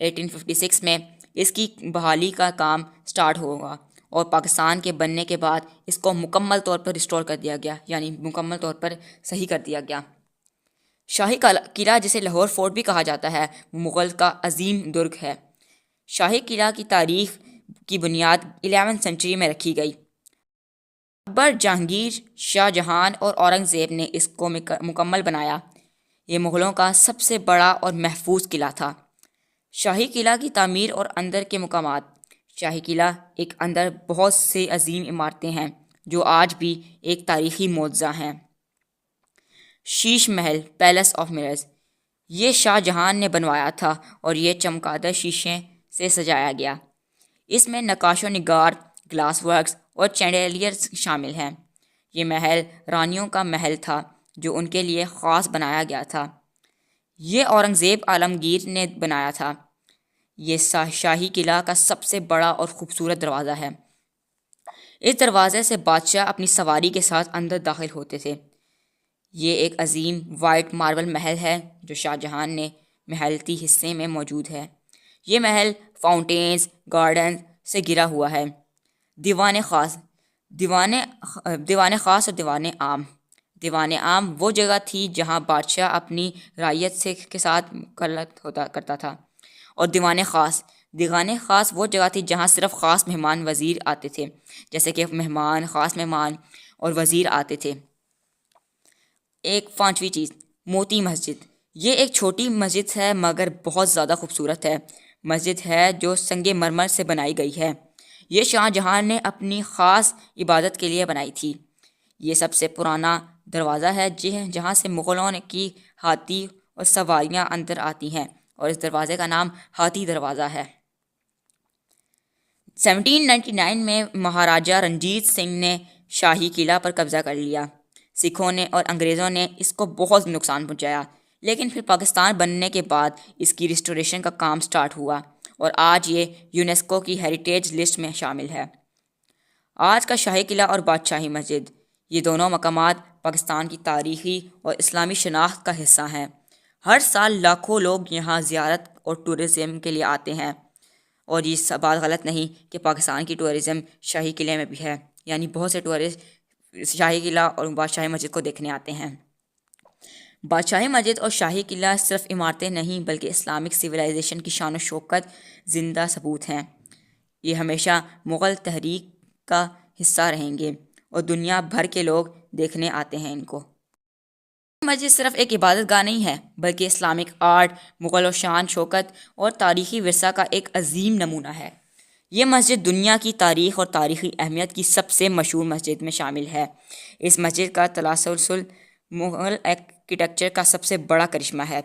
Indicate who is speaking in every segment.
Speaker 1: 1856 میں اس کی بحالی کا کام سٹارٹ ہوگا اور پاکستان کے بننے کے بعد اس کو مکمل طور پر ریسٹور کر دیا گیا، یعنی مکمل طور پر صحیح کر دیا گیا۔ شاہی قلعہ جسے لاہور فورٹ بھی کہا جاتا ہے، وہ مغل کا عظیم درگ ہے۔ شاہی قلعہ کی تاریخ کی بنیاد 11ویں سینچری میں رکھی گئی۔ اکبر، جہانگیر، شاہ جہان اور اورنگ زیب نے اس کو مکمل بنایا۔ یہ مغلوں کا سب سے بڑا اور محفوظ قلعہ تھا۔ شاہی قلعہ کی تعمیر اور اندر کے مقامات۔ شاہی قلعہ ایک اندر بہت سے عظیم عمارتیں ہیں جو آج بھی ایک تاریخی معجزہ ہیں۔ شیش محل، پیلس آف مررز، یہ شاہ جہان نے بنوایا تھا اور یہ چمکادہ شیشے سے سجایا گیا۔ اس میں نقاش و نگار، گلاس ورکس اور چینڈیلیئرز شامل ہیں۔ یہ محل رانیوں کا محل تھا جو ان کے لیے خاص بنایا گیا تھا۔ یہ اورنگ زیب عالمگیر نے بنایا تھا۔ یہ شاہی قلعہ کا سب سے بڑا اور خوبصورت دروازہ ہے۔ اس دروازے سے بادشاہ اپنی سواری کے ساتھ اندر داخل ہوتے تھے۔ یہ ایک عظیم وائٹ ماربل محل ہے جو شاہ جہان نے محلتی حصے میں موجود ہے۔ یہ محل فاؤنٹینز، گارڈن سے گھرا ہوا ہے۔ دیوان خاص، دیوان خاص اور دیوان عام۔ دیوان عام وہ جگہ تھی جہاں بادشاہ اپنی رعیت کے ساتھ مکلف کرتا تھا، اور دیوان خاص وہ جگہ تھی جہاں صرف خاص مہمان وزیر آتے تھے، جیسے کہ خاص مہمان اور وزیر آتے تھے۔ ایک پانچویں چیز، موتی مسجد۔ یہ ایک چھوٹی مسجد ہے مگر بہت زیادہ خوبصورت ہے۔ مسجد ہے جو سنگ مرمر سے بنائی گئی ہے۔ یہ شاہ جہاں نے اپنی خاص عبادت کے لیے بنائی تھی۔ یہ سب سے پرانا دروازہ ہے جہاں سے مغلوں کی ہاتھی اور سواریاں اندر آتی ہیں، اور اس دروازے کا نام ہاتھی دروازہ ہے۔ 1799 میں مہاراجہ رنجیت سنگھ نے شاہی قلعہ پر قبضہ کر لیا۔ سکھوں نے اور انگریزوں نے اس کو بہت نقصان پہنچایا، لیکن پھر پاکستان بننے کے بعد اس کی ریسٹوریشن کا کام سٹارٹ ہوا اور آج یہ یونیسکو کی ہیریٹیج لسٹ میں شامل ہے۔ آج کا شاہی قلعہ اور بادشاہی مسجد، یہ دونوں مقامات پاکستان کی تاریخی اور اسلامی شناخت کا حصہ ہیں۔ ہر سال لاکھوں لوگ یہاں زیارت اور ٹورزم کے لیے آتے ہیں، اور یہ بات غلط نہیں کہ پاکستان کی ٹورزم شاہی قلعے میں بھی ہے، یعنی بہت سے ٹورسٹ شاہی قلعہ اور بادشاہی مسجد کو دیکھنے آتے ہیں۔ بادشاہی مسجد اور شاہی قلعہ صرف عمارتیں نہیں بلکہ اسلامک سویلائزیشن کی شان و شوکت زندہ ثبوت ہیں۔ یہ ہمیشہ مغل تحریک کا حصہ رہیں گے اور دنیا بھر کے لوگ دیکھنے آتے ہیں ان کو۔ مسجد صرف ایک عبادت گاہ نہیں ہے بلکہ اسلامک آرٹ، مغل و شان شوکت اور تاریخی ورثہ کا ایک عظیم نمونہ ہے۔ یہ مسجد دنیا کی تاریخ اور تاریخی اہمیت کی سب سے مشہور مسجد میں شامل ہے۔ اس مسجد کا تسلسل مغل آرکیٹیکچر کا سب سے بڑا کرشمہ ہے۔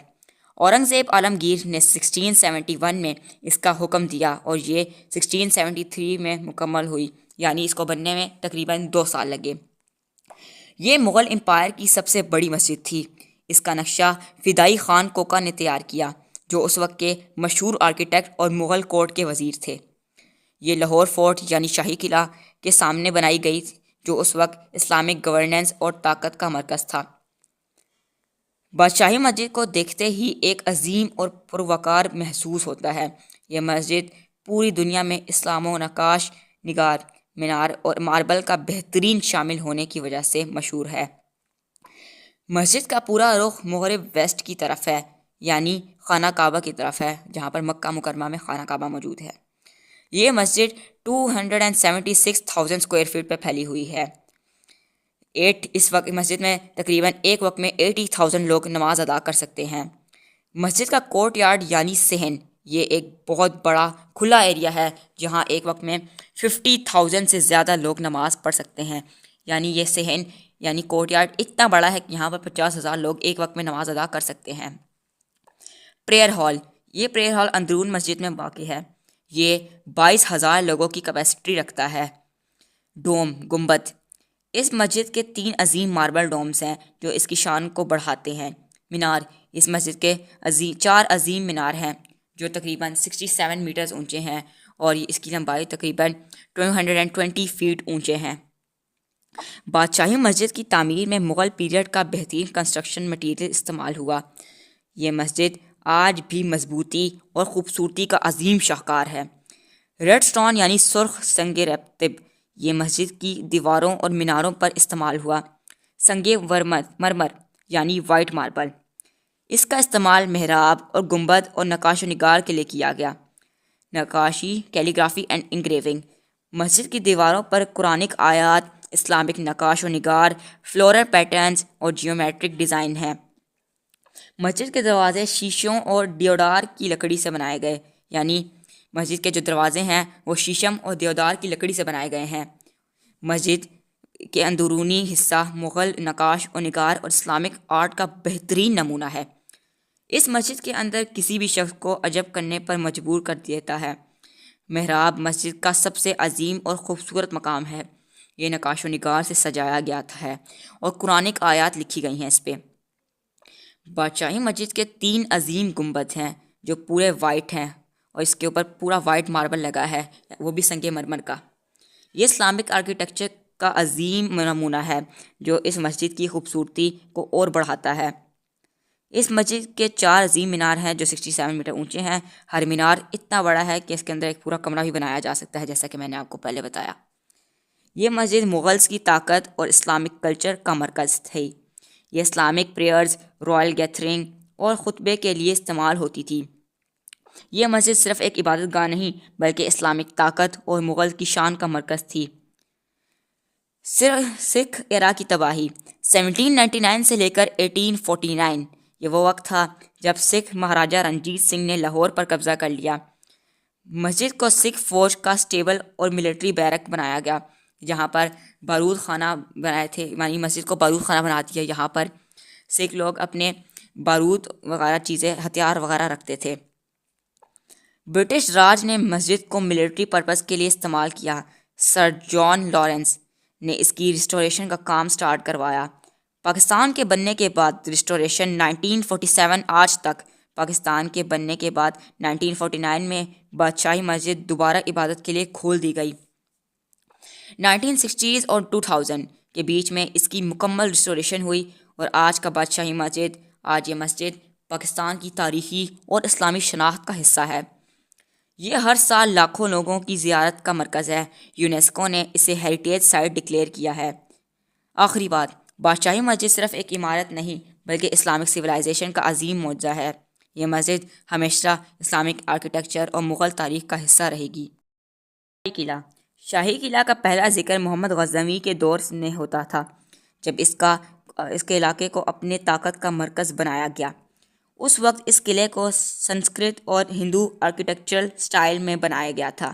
Speaker 1: اورنگ زیب عالمگیر نے 1671 میں اس کا حکم دیا اور یہ 1673 میں مکمل ہوئی، یعنی اس کو بننے میں تقریباً 2 سال لگے۔ یہ مغل امپائر کی سب سے بڑی مسجد تھی۔ اس کا نقشہ فدائی خان کوکا نے تیار کیا، جو اس وقت کے مشہور آرکیٹیکٹ اور مغل کورٹ کے وزیر تھے۔ یہ لاہور فورٹ یعنی شاہی قلعہ کے سامنے بنائی گئی، جو اس وقت اسلامک گورننس اور طاقت کا مرکز تھا۔ بادشاہی مسجد کو دیکھتے ہی ایک عظیم اور پروقار محسوس ہوتا ہے۔ یہ مسجد پوری دنیا میں اسلام و نقاش نگار، مینار اور ماربل کا بہترین شامل ہونے کی وجہ سے مشہور ہے۔ مسجد کا پورا رخ مغرب ویسٹ کی طرف ہے، یعنی خانہ کعبہ کی طرف ہے، جہاں پر مکہ مکرمہ میں خانہ کعبہ موجود ہے۔ یہ مسجد 276,000 اسکوائر فٹ پر پھیلی ہوئی ہے۔ اس وقت مسجد میں تقریباً ایک وقت میں 80,000 لوگ نماز ادا کر سکتے ہیں۔ مسجد کا کورٹ یارڈ یعنی صحن، یہ ایک بہت بڑا کھلا ایریا ہے جہاں ایک وقت میں 50,000 سے زیادہ لوگ نماز پڑھ سکتے ہیں، یعنی یہ صحن یعنی کورٹ یارڈ اتنا بڑا ہے کہ یہاں پر 50,000 لوگ ایک وقت میں نماز ادا کر سکتے ہیں۔ پریئر ہال، یہ پریئر ہال اندرون مسجد میں واقع ہے۔ یہ 22,000 لوگوں کی کیپیسٹی رکھتا ہے۔ ڈوم، گنبد، اس مسجد کے 3 عظیم ماربل ڈومز ہیں جو اس کی شان کو بڑھاتے ہیں۔ مینار، اس مسجد کے 4 عظیم مینار ہیں جو تقریباً 67 میٹرز اونچے ہیں اور اس کی لمبائی تقریباً 220 فیٹ اونچے ہیں۔ بادشاہی مسجد کی تعمیر میں مغل پیریڈ کا بہترین کنسٹرکشن مٹیریل استعمال ہوا۔ یہ مسجد آج بھی مضبوطی اور خوبصورتی کا عظیم شاہکار ہے۔ ریڈ سٹون یعنی سرخ سنگ رتب یہ مسجد کی دیواروں اور میناروں پر استعمال ہوا۔ سنگ مرمر یعنی وائٹ ماربل، اس کا استعمال محراب اور گنبد اور نقاش و نگار کے لیے کیا گیا۔ نقاشی، کیلیگرافی اینڈ انگریونگ، مسجد کی دیواروں پر قرآنک آیات، اسلامک نقاش و نگار، فلورل پیٹرنز اور جیومیٹرک ڈیزائن ہیں۔ مسجد کے دروازے شیشوں اور دیودار کی لکڑی سے بنائے گئے، یعنی مسجد کے جو دروازے ہیں وہ شیشم اور دیودار کی لکڑی سے بنائے گئے ہیں۔ مسجد کے اندرونی حصہ مغل نقاش و نگار اور اسلامک آرٹ کا بہترین نمونہ ہے۔ اس مسجد کے اندر کسی بھی شخص کو عجب کرنے پر مجبور کر دیتا ہے۔ محراب مسجد کا سب سے عظیم اور خوبصورت مقام ہے۔ یہ نقاش و نگار سے سجایا گیا ہے اور قرآنک آیات لکھی گئی ہیں اس پہ۔ بادشاہی مسجد کے 3 عظیم گنبد ہیں جو پورے وائٹ ہیں اور اس کے اوپر پورا وائٹ ماربل لگا ہے، وہ بھی سنگ مرمر کا۔ یہ اسلامک آرکیٹیکچر کا عظیم نمونہ ہے جو اس مسجد کی خوبصورتی کو اور بڑھاتا ہے۔ اس مسجد کے 4 عظیم مینار ہیں جو 67 میٹر اونچے ہیں۔ ہر مینار اتنا بڑا ہے کہ اس کے اندر ایک پورا کمرہ بھی بنایا جا سکتا ہے، جیسا کہ میں نے آپ کو پہلے بتایا۔ یہ مسجد مغلز کی طاقت اور اسلامک کلچر کا مرکز تھی۔ یہ اسلامک پریئرز، رائل گیتھرنگ اور خطبے کے لیے استعمال ہوتی تھی۔ یہ مسجد صرف ایک عبادت گاہ نہیں بلکہ اسلامک طاقت اور مغل کی شان کا مرکز تھی۔ سکھ ایرا کی تباہی 1799 سے لے کر 1849، یہ وہ وقت تھا جب سکھ مہاراجہ رنجیت سنگھ نے لاہور پر قبضہ کر لیا۔ مسجد کو سکھ فوج کا اسٹیبل اور ملٹری بیرک بنایا گیا، جہاں پر بارود خانہ بنائے تھے، یعنی مسجد کو بارود خانہ بنا دیا۔ یہاں پر سکھ لوگ اپنے بارود وغیرہ چیزیں، ہتھیار وغیرہ رکھتے تھے۔ برٹش راج نے مسجد کو ملٹری پرپس کے لیے استعمال کیا۔ سر جان لارنس نے اس کی ریسٹوریشن کا کام سٹارٹ کروایا۔ پاکستان کے بننے کے بعد ریسٹوریشن 1947 آج تک۔ پاکستان کے بننے کے بعد 1949 میں بادشاہی مسجد دوبارہ عبادت کے لیے کھول دی گئی۔ 1960s اور 2000 کے بیچ میں اس کی مکمل ریسٹوریشن ہوئی اور آج کا بادشاہی مسجد، آج یہ مسجد پاکستان کی تاریخی اور اسلامی شناخت کا حصہ ہے۔ یہ ہر سال لاکھوں لوگوں کی زیارت کا مرکز ہے۔ یونیسکو نے اسے ہیریٹیج سائٹ ڈکلیئر کیا ہے۔ آخری بات، بادشاہی مسجد صرف ایک عمارت نہیں بلکہ اسلامک سویلائزیشن کا عظیم معجزہ ہے۔ یہ مسجد ہمیشہ اسلامک آرکیٹیکچر اور مغل تاریخ کا حصہ رہے گی۔ قلعہ، شاہی قلعہ کا پہلا ذکر محمد غزنوی کے دور میں ہوتا تھا، جب اس کے علاقے کو اپنے طاقت کا مرکز بنایا گیا۔ اس وقت اس قلعے کو سنسکرت اور ہندو آرکیٹیکچرل سٹائل میں بنایا گیا تھا۔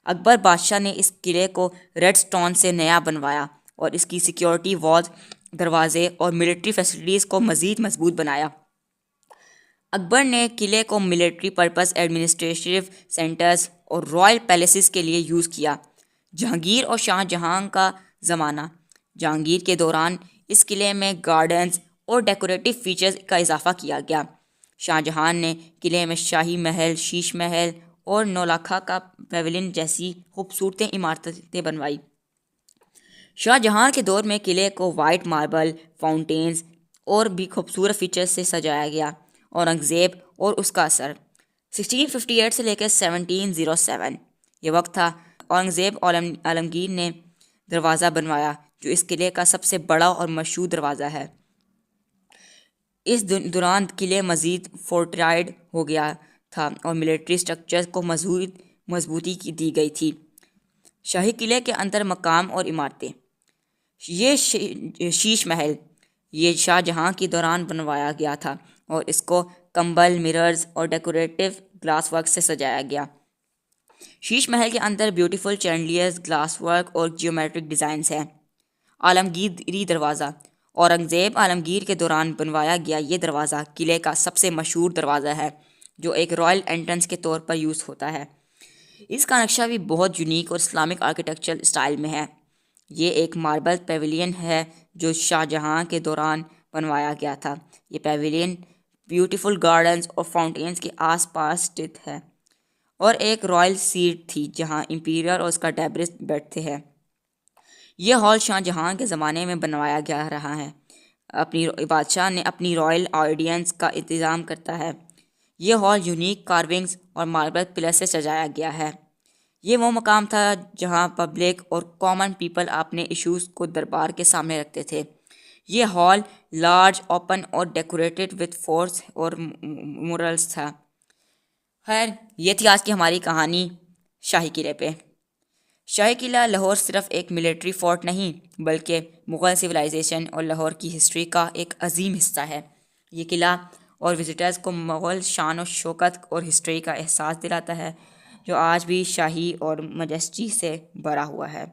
Speaker 1: اکبر بادشاہ نے اس قلعے کو ریڈ سٹون سے نیا بنوایا اور اس کی سیکیورٹی والز، دروازے اور ملٹری فیسلٹیز کو مزید مضبوط بنایا۔ اکبر نے قلعے کو ملٹری پرپس، ایڈمنسٹریٹو سینٹرز اور رائل پیلیسز کے لیے یوز کیا۔ جہانگیر اور شاہ جہاں کا زمانہ، جہانگیر کے دوران اس قلعے میں گارڈنز اور ڈیکوریٹو فیچرز کا اضافہ کیا گیا۔ شاہ جہاں نے قلعے میں شاہی محل، شیش محل اور نولاکھا کا پیویلین جیسی خوبصورت عمارتیں بنوائی۔ شاہ جہاں کے دور میں قلعے کو وائٹ ماربل، فاؤنٹینز اور بھی خوبصورت فیچرز سے سجایا گیا۔ اورنگزیب اور اس کا اثر 1658 سے لے کر 1707، یہ وقت تھا اورنگزیب عالمگیر نے دروازہ بنوایا جو اس قلعے کا سب سے بڑا اور مشہور دروازہ ہے۔ اس دوران قلعے مزید فورٹیفائڈ ہو گیا تھا اور ملٹری سٹرکچر کو مضبوطی دی گئی تھی۔ شاہی قلعے کے اندر مقام اور عمارتیں، یہ شیش محل یہ شاہ جہاں کے دوران بنوایا گیا تھا اور اس کو کمبل، مررز اور ڈیکوریٹو گلاس ورک سے سجایا گیا۔ شیش محل کے اندر بیوٹیفل چینڈلیئرز، گلاس ورک اور جیومیٹرک ڈیزائنز ہیں۔ عالمگیری دروازہ، اورنگزیب عالمگیر کے دوران بنوایا گیا یہ دروازہ قلعے کا سب سے مشہور دروازہ ہے جو ایک رائل انٹرنس کے طور پر یوز ہوتا ہے۔ اس کا نقشہ بھی بہت یونیک اور اسلامک آرکیٹیکچرل اسٹائل میں ہے۔ یہ ایک ماربل پیویلین ہے جو شاہ جہاں کے دوران بنوایا گیا تھا۔ یہ پیویلین بیوٹیفل گارڈنز اور فاؤنٹینز کے آس پاس اسٹھت ہے اور ایک رائل سیٹ تھی جہاں امپیریئر اور اس کا ڈیبرس بیٹھتے ہیں۔ یہ ہال شاہ جہاں کے زمانے میں بنوایا گیا رہا ہے۔ بادشاہ نے اپنی رائل آڈینس کا انتظام کرتا ہے۔ یہ ہال یونیک کارونگز اور ماربل پلر سے سجایا گیا ہے۔ یہ وہ مقام تھا جہاں پبلک اور کامن پیپل اپنے ایشوز کو دربار کے سامنے رکھتے تھے۔ یہ ہال لارج، اوپن اور ڈیکوریٹڈ وتھ فورس اور مورلز تھا۔ خیر، یہ تھی آج کی ہماری کہانی شاہی قلعے پہ۔ شاہی قلعہ لاہور صرف ایک ملٹری فورٹ نہیں بلکہ مغل سویلائزیشن اور لاہور کی ہسٹری کا ایک عظیم حصہ ہے۔ یہ قلعہ اور وزٹرز کو مغل شان و شوکت اور ہسٹری کا احساس دلاتا ہے جو آج بھی شاہی اور مجسٹی سے بھرا ہوا ہے۔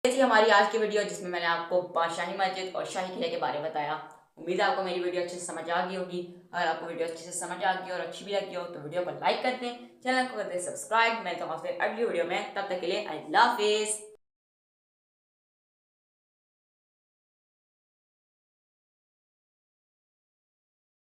Speaker 1: یہ تھی ہماری آج کی ویڈیو جس میں نے آپ کو شاہی مسجد اور شاہی قلعے کے بارے میں بتایا۔ امید ہے آپ کو میری ویڈیو اچھے سے سمجھ آ گئی ہوگی۔ اگر آپ کو ویڈیو اچھے سے سمجھ آ گئی اور اچھی بھی لگی ہو تو ویڈیو کو لائک کر دیں، چینل کو کر دیں سبسکرائب۔ میں تو آپ سے اگلی ویڈیو میں، تب تک کے لیے اللہ حافظ۔